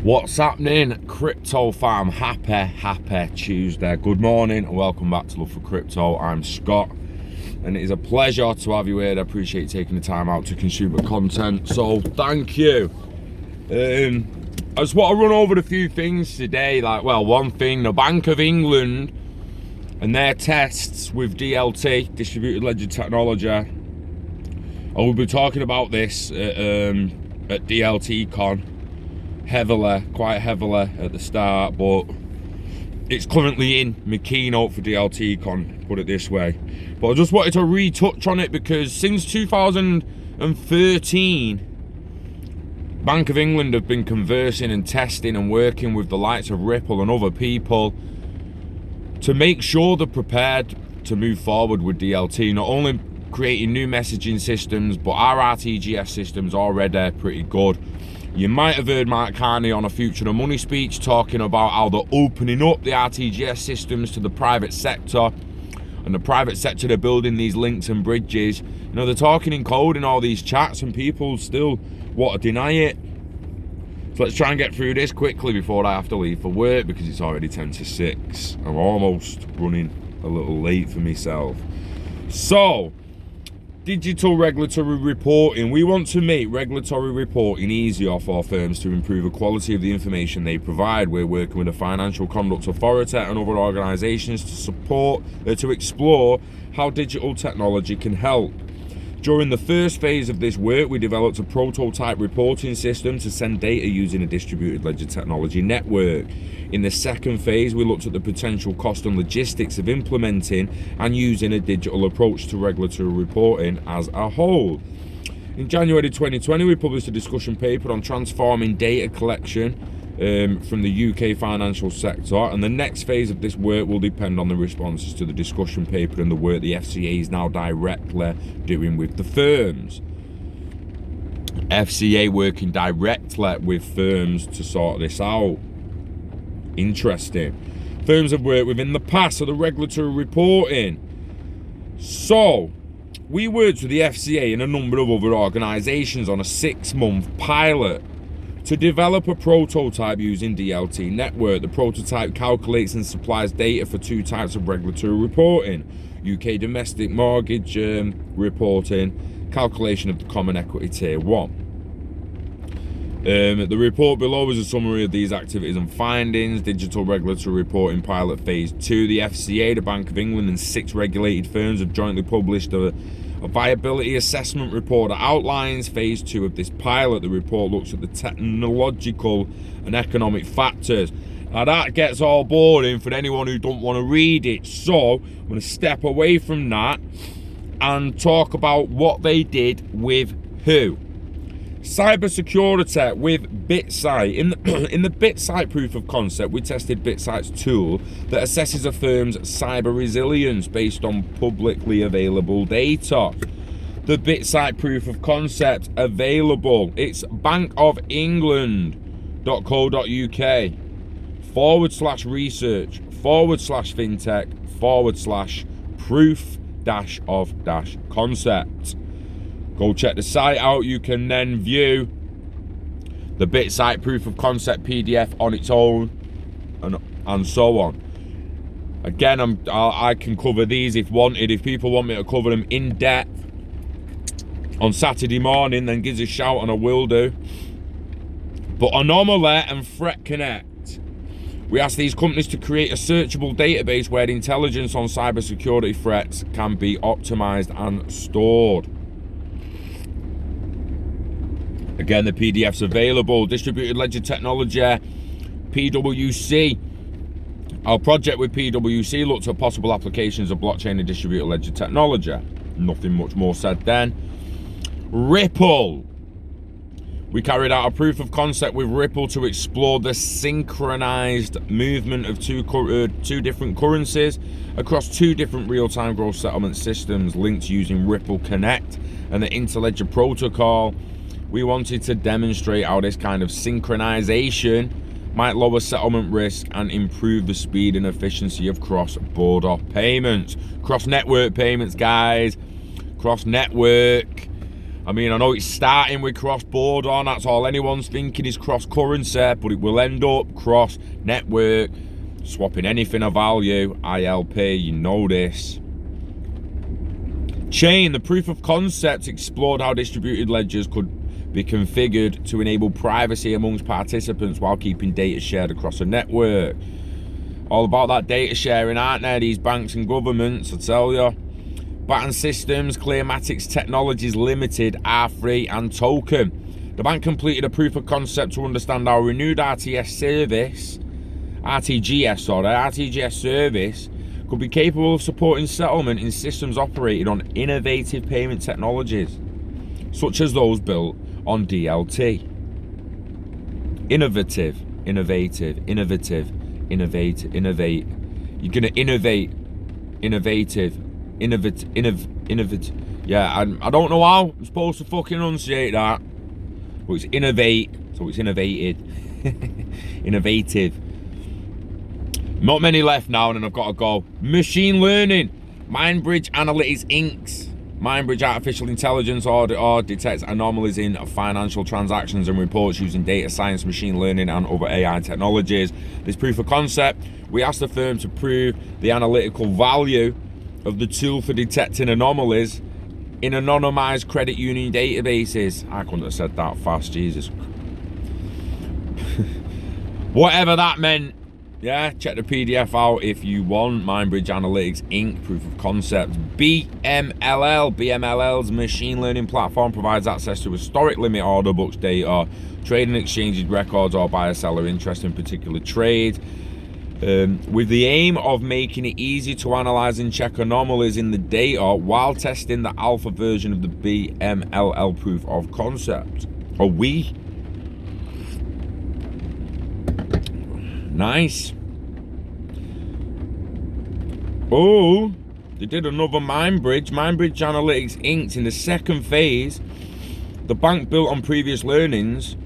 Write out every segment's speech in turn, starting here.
What's happening, crypto fam? Happy Tuesday. Good morning and welcome back to Love for Crypto. I'm Scott and it is a pleasure to have you here. I appreciate you taking the time out to consume the content, so thank you. I just want to run over a few things today. One thing, the Bank of England and their tests with DLT, distributed ledger technology. I will be talking about this at DLTCon quite heavily at the start, but it's currently in my keynote for DLTCon, put it this way. But I just wanted to retouch on it because since 2013, Bank of England have been conversing and testing and working with the likes of Ripple and other people to make sure they're prepared to move forward with DLT, not only creating new messaging systems, but our RTGS system's already pretty good. You might have heard Mark Carney on a Future of Money speech talking about how they're opening up the RTGS systems to the private sector, and the private sector, they're building these links and bridges. You know, they're talking in code in all these chats and people still want to deny it. So let's try and get through this quickly before I have to leave for work because it's already 10 to 6. I'm almost running a little late for myself. So, digital regulatory reporting. We want to make regulatory reporting easier for firms to improve the quality of the information they provide. We're working with the Financial Conduct Authority and other organisations to explore how digital technology can help. During the first phase of this work, we developed a prototype reporting system to send data using a distributed ledger technology network. In the second phase, we looked at the potential cost and logistics of implementing and using a digital approach to regulatory reporting as a whole. In January 2020, we published a discussion paper on transforming data collection from the UK financial sector, and the next phase of this work will depend on the responses to the discussion paper and the work the FCA is now directly doing with the firms. FCA working directly with firms to sort this out. Interesting. Firms have worked with in the past for the regulatory reporting. So, we worked with the FCA and a number of other organisations on a 6-month pilot to develop a prototype using DLT network. The prototype calculates and supplies data for 2 types of regulatory reporting: UK domestic mortgage reporting, calculation of the common equity tier 1. The report below is a summary of these activities and findings. Digital regulatory reporting pilot phase 2. The FCA, the Bank of England and 6 regulated firms have jointly published a viability assessment report that outlines phase 2 of this pilot. The report looks at the technological and economic factors. Now that gets all boring for anyone who don't want to read it, so I'm going to step away from that and talk about what they did with who. Cybersecurity with BitSight. In the BitSight proof of concept, we tested BitSight's tool that assesses a firm's cyber resilience based on publicly available data. The BitSight proof of concept available. It's bankofengland.co.uk/research/fintech/proof-of-concept. Go check the site out. You can then view the BitSight proof of concept PDF on its own and so on. Again, I can cover these if wanted. If people want me to cover them in depth on Saturday morning, then give us a shout and I will do. But Anomaly and Threat Connect, we ask these companies to create a searchable database where the intelligence on cybersecurity threats can be optimized and stored. Again, the PDF's available. Distributed Ledger Technology, PwC. Our project with PwC looked at possible applications of blockchain and distributed ledger technology. Nothing much more said then. Ripple. We carried out a proof of concept with Ripple to explore the synchronized movement of two different currencies across 2 different real-time gross settlement systems linked using Ripple Connect and the Interledger protocol. We wanted to demonstrate how this kind of synchronization might lower settlement risk and improve the speed and efficiency of cross-border payments. Cross-network payments, guys. Cross-network. I mean, I know it's starting with cross-border, that's all anyone's thinking is cross-currency, but it will end up cross-network, swapping anything of value, ILP, you know this. Chain, the proof of concept explored how distributed ledgers could be configured to enable privacy amongst participants while keeping data shared across a network. All about that data sharing, aren't there, these banks and governments, I tell you. Baton Systems, Clearmatics Technologies Limited, R3 and Token. The bank completed a proof of concept to understand how renewed RTGS service could be capable of supporting settlement in systems operated on innovative payment technologies, such as those built on DLT. Innovate. You're gonna innovate. Innovate. Yeah, I don't know how I'm supposed to fucking enunciate that, but it's innovate, so it's innovated. Innovative. Not many left now, and then I've got to go. Machine learning. Mindbridge Analytics Inc. Mindbridge Artificial Intelligence or detects anomalies in financial transactions and reports using data science, machine learning, and other AI technologies. This proof of concept, we asked the firm to prove the analytical value of the tool for detecting anomalies in anonymized credit union databases. I couldn't have said that fast, Jesus. Whatever that meant. Yeah, check the PDF out if you want. Mindbridge Analytics Inc. Proof of concept. BMLL's machine learning platform provides access to historic limit order books data, trading exchanges records, or buyer-seller interest in particular trades, with the aim of making it easy to analyze and check anomalies in the data while testing the alpha version of the BMLL proof of concept. Nice. Oh, they did another Mindbridge Analytics Inc. In the second phase. The bank built on previous learnings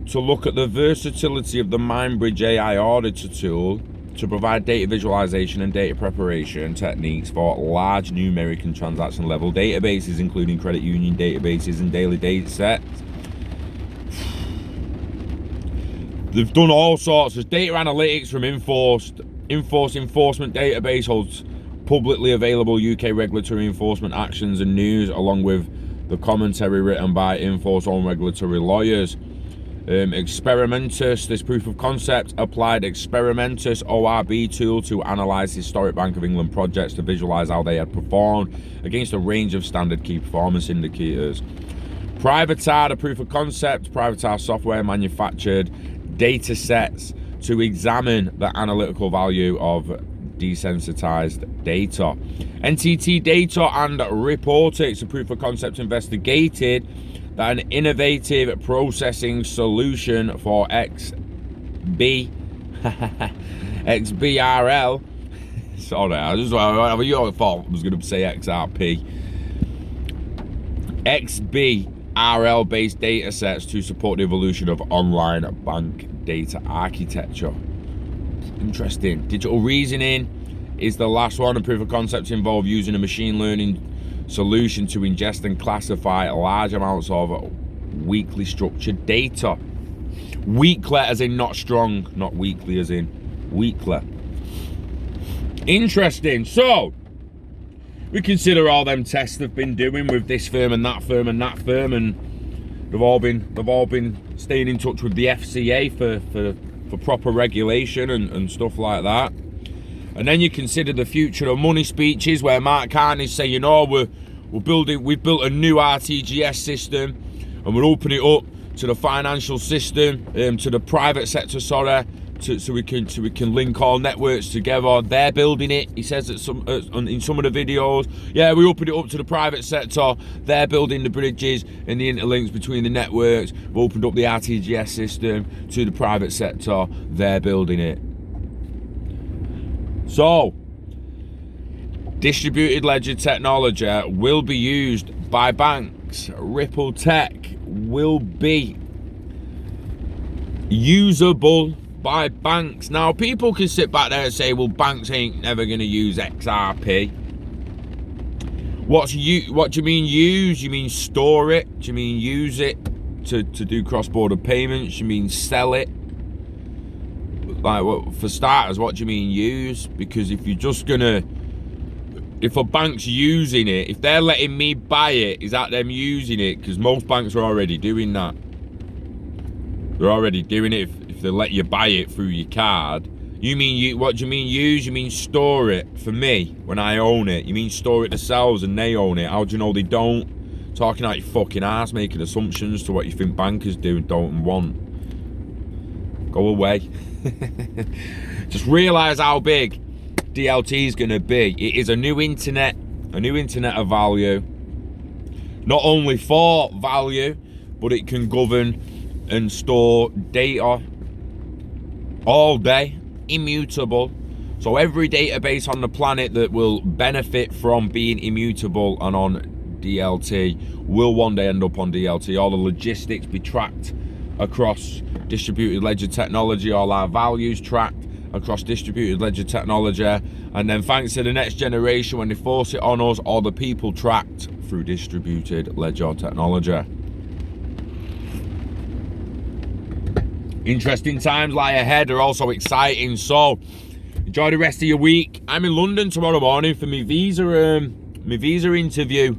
to look at the versatility of the Mindbridge AI auditor tool to provide data visualization and data preparation techniques for large numeric and transaction level databases, including credit union databases and daily data sets. They've done all sorts. There's data analytics from Enforcement database holds publicly available UK regulatory enforcement actions and news, along with the commentary written by Enfor's own regulatory lawyers. Experimentus, this proof of concept applied Experimentus ORB tool to analyse historic Bank of England projects to visualise how they had performed against a range of standard key performance indicators. Privatar, the proof of concept, Privatar software manufactured data sets to examine the analytical value of desensitized data. NTT Data and Reportics, a proof of concept investigated that an innovative processing solution for XBRL sorry, I thought I was going to say XRP. XBRL based data sets to support the evolution of online bank data architecture. Interesting. Digital reasoning is the last one. A proof of concept involved using a machine learning solution to ingest and classify large amounts of weakly structured data. Weakly as in not strong, not weakly as in weakly. Interesting. So we consider all them tests they've been doing with this firm and that firm and that firm, and they've all been staying in touch with the FCA for proper regulation and stuff like that. And then you consider the future of money speeches where Mark Carney's saying, you know, we've built a new RTGS system and we're opening it up to the financial system, to the private sector, so we can link all networks together. They're building it. He says that in some of the videos, yeah, we opened it up to the private sector. They're building the bridges and the interlinks between the networks. We've opened up the RTGS system to the private sector. They're building it. So, distributed ledger technology will be used by banks. Ripple Tech will be usable by banks. Now, people can sit back there and say, well, banks ain't never going to use XRP. What do you mean use? You mean store it? Do you mean use it to do cross-border payments? You mean sell it? Like, what, for starters, what do you mean use? Because if you're just gonna, if a bank's using it, if they're letting me buy it, is that them using it? Because most banks are already doing that. They're already doing it if they let you buy it through your card. You mean what do you mean use? You mean store it for me when I own it? You mean store it themselves and they own it? How do you know they don't? Talking out your fucking ass, making assumptions to what you think bankers do and don't and want. Go away. Just realise how big DLT is going to be. It is a new internet of value. Not only for value, but it can govern and store data all day, immutable. So every database on the planet that will benefit from being immutable and on DLT will one day end up on DLT. All the logistics be tracked across distributed ledger technology, all our values tracked across distributed ledger technology, and then thanks to the next generation, when they force it on us, all the people tracked through distributed ledger technology. Interesting times lie ahead. They're also exciting, so enjoy the rest of your week. I'm in London tomorrow morning for my visa interview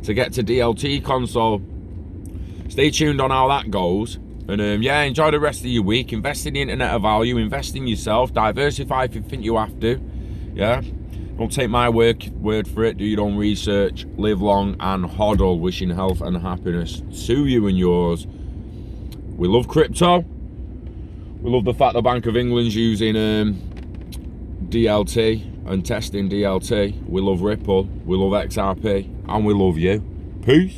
to get to DLTCon, so stay tuned on how that goes. And yeah, enjoy the rest of your week. Invest in the internet of value, invest in yourself, diversify if you think you have to. Yeah, don't take my word for it. Do your own research. Live long and hodl. Wishing health and happiness to you and yours. We love crypto. We love the fact the Bank of England's using DLT and testing DLT. We love Ripple. We love XRP, and we love you. Peace.